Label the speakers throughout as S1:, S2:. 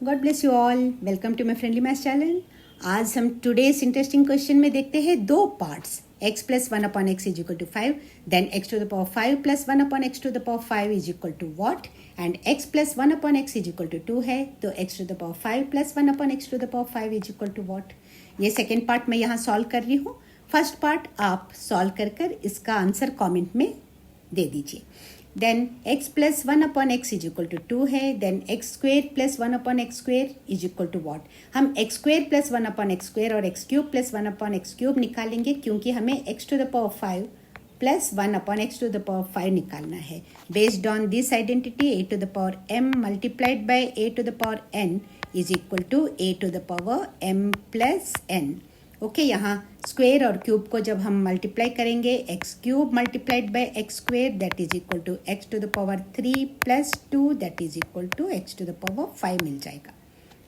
S1: God bless you all. Welcome to my friendly maths channel. आज हम today's interesting question में देखते हैं दो parts, x plus 1/x is equal to 5, then x to the power 5 plus 1/x to the power 5 is equal to what, and x plus 1/x is equal to 2 है, तो x to the power 5 plus 1/x to the power 5 is equal to what. ये second part मैं यहाँ solve कर रही हूँ। First part आप solve कर इसका आंसर कॉमेंट में दे दीजिए। Then x plus 1/x is equal to 2 है, then x square plus 1/x square is equal to what. हम x square plus 1/x square और x cube plus 1/x cube निकालेंगे, क्योंकि हमें x to the power 5 plus 1/x to the power 5 निकालना है। Based on this identity a to the power m multiplied by a to the power n is equal to a to the power m plus n। Okay, यहाँ square और cube को जब हम multiply करेंगे, X cube multiplied by X square that is equal to X to the power 3 plus 2 that is equal to X to the power 5 मिल जाएगा,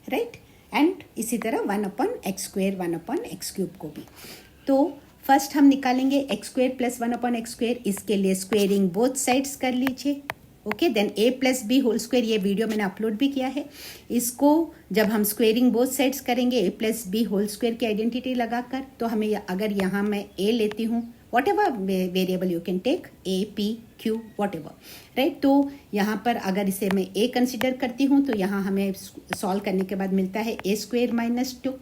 S1: right. And इसी तरह 1/x स्क्वेयर 1/x क्यूब को भी। तो फर्स्ट हम निकालेंगे x square plus 1/x square. इसके लिए स्क्वेयरिंग बोथ साइड्स कर लीजिए। Okay, then a plus B whole square, ये वीडियो मैंने अपलोड भी किया है। इसको जब हम स्क्वेयरिंग बोथ साइड्स करेंगे a plus B whole square की आइडेंटिटी लगाकर, तो हमें अगर यहाँ मैं a लेती हूँ, whatever variable you can take, a p q whatever, right. तो यहाँ पर अगर इसे मैं a कंसिडर करती हूँ, तो यहाँ हमें सॉल्व करने के बाद मिलता है a square minus 2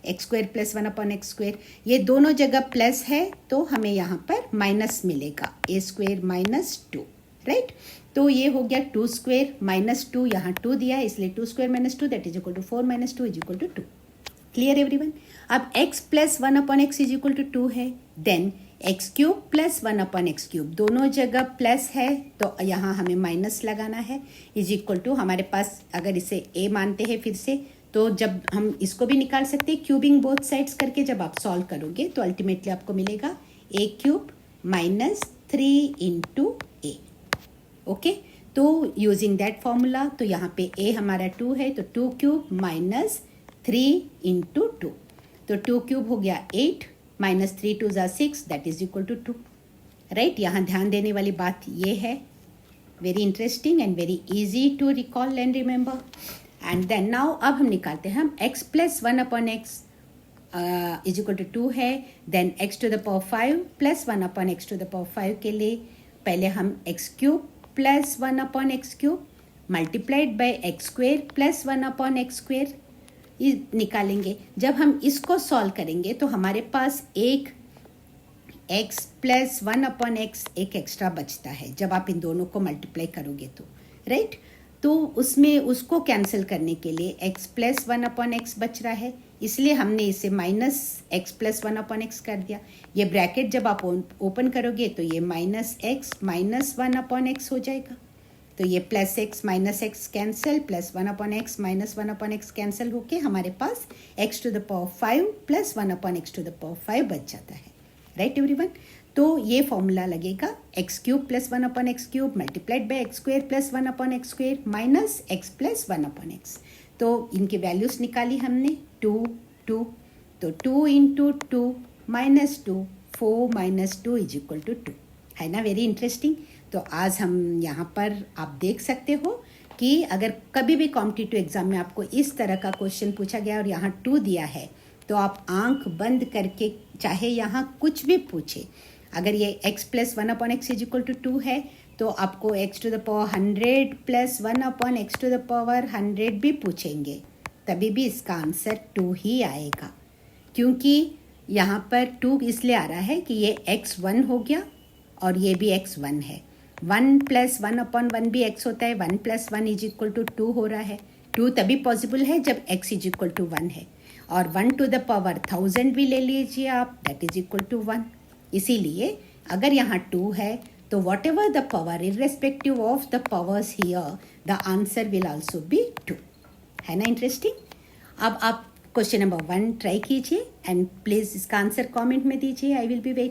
S1: x square plus 1/x square. ये दोनों जगह प्लस है, तो हमें यहाँ पर माइनस मिलेगा, a स्क्वेयर माइनस 2, राइट। तो ये हो गया 2 स्क्वेयर माइनस 2, यहाँ 2 दिया है इसलिए 2 square minus 2 that is equal to 4 minus 2 is equal to 2। Clear everyone. अब x plus 1/x is equal to 2 है, then x cube plus 1/x cube, दोनों जगह प्लस है तो यहाँ हमें माइनस लगाना है, इज इक्वल टू हमारे पास, अगर इसे a मानते हैं फिर से, तो जब हम इसको भी निकाल सकते हैं क्यूबिंग बोथ साइड्स करके। जब आप सॉल्व करोगे तो अल्टीमेटली आपको मिलेगा a cube minus 3 into a। Okay, तो यूजिंग दैट फॉर्मूला, तो यहाँ पे a हमारा 2 है, तो 2 क्यूब माइनस 3 इंटू 2, तो 2 क्यूब हो गया 8 माइनस 3 2 ज़ा 6 that is equal to 2, right. यहाँ ध्यान देने वाली बात ये है, very interesting and very easy to recall and remember. And then now अब हम निकालते हैं, हम x plus 1/x is equal to 2 है, then x to the power 5 plus 1/x to the power 5 के लिए पहले हम x cube plus 1/x cube multiplied by X square plus 1/x square निकालेंगे। जब हम इसको सॉल्व करेंगे तो हमारे पास एक x प्लस 1/x एक एक्स्ट्रा बचता है, जब आप इन दोनों को मल्टीप्लाई करोगे तो, राइट। तो उसमें उसको कैंसिल करने के लिए x प्लस 1/x बच रहा है, इसलिए हमने इसे माइनस x प्लस 1/x कर दिया। ये ब्रैकेट जब आप ओपन करोगे तो ये माइनस x माइनस 1/x हो जाएगा, तो ये plus x minus x cancel, plus 1/x minus 1/x cancel होके हमारे पास x to the power 5 plus 1/x to the power 5 बच जाता है, राइट एवरीवन। तो ये फॉर्मूला लगेगा x cube plus 1/x cube multiplied by X square plus 1/x square minus x plus 1/x। तो इनकी वैल्यूज निकाली हमने, 2 2, तो 2 into 2 minus 2 4 minus 2 is equal to 2, है ना, वेरी इंटरेस्टिंग। तो आज हम यहाँ पर आप देख सकते हो कि अगर कभी भी कॉम्पिटिटिव एग्जाम में आपको इस तरह का क्वेश्चन पूछा गया और यहाँ 2 दिया है, तो आप आंख बंद करके, चाहे यहाँ कुछ भी पूछे, अगर ये x plus 1/x is equal to 2 है, तो आपको x to the power 100 plus 1/x to the power 100 भी पूछेंगे, तभी भी इसका आंसर 2 ही आएगा, क्योंकि यहाँ पर 2 इसलिए आ रहा है कि ये x1 हो गया और ये भी x1 है। 1 प्लस 1/1 भी x होता है, 1 प्लस 1 इज इक्वल टू 2 हो रहा है। 2 तभी पॉसिबल है जब x इज इक्वल टू 1 है, और 1 टू द पावर 1000 भी ले लीजिए आप, दैट इज इक्वल टू 1। इसीलिए अगर यहाँ 2 है, तो what ever the power, irrespective of the powers here, the answer will also be 2, है ना इंटरेस्टिंग। अब आप क्वेश्चन नंबर 1 ट्राई कीजिए एंड प्लीज़ इसका आंसर कमेंट में दीजिए, आई विल बी वेट।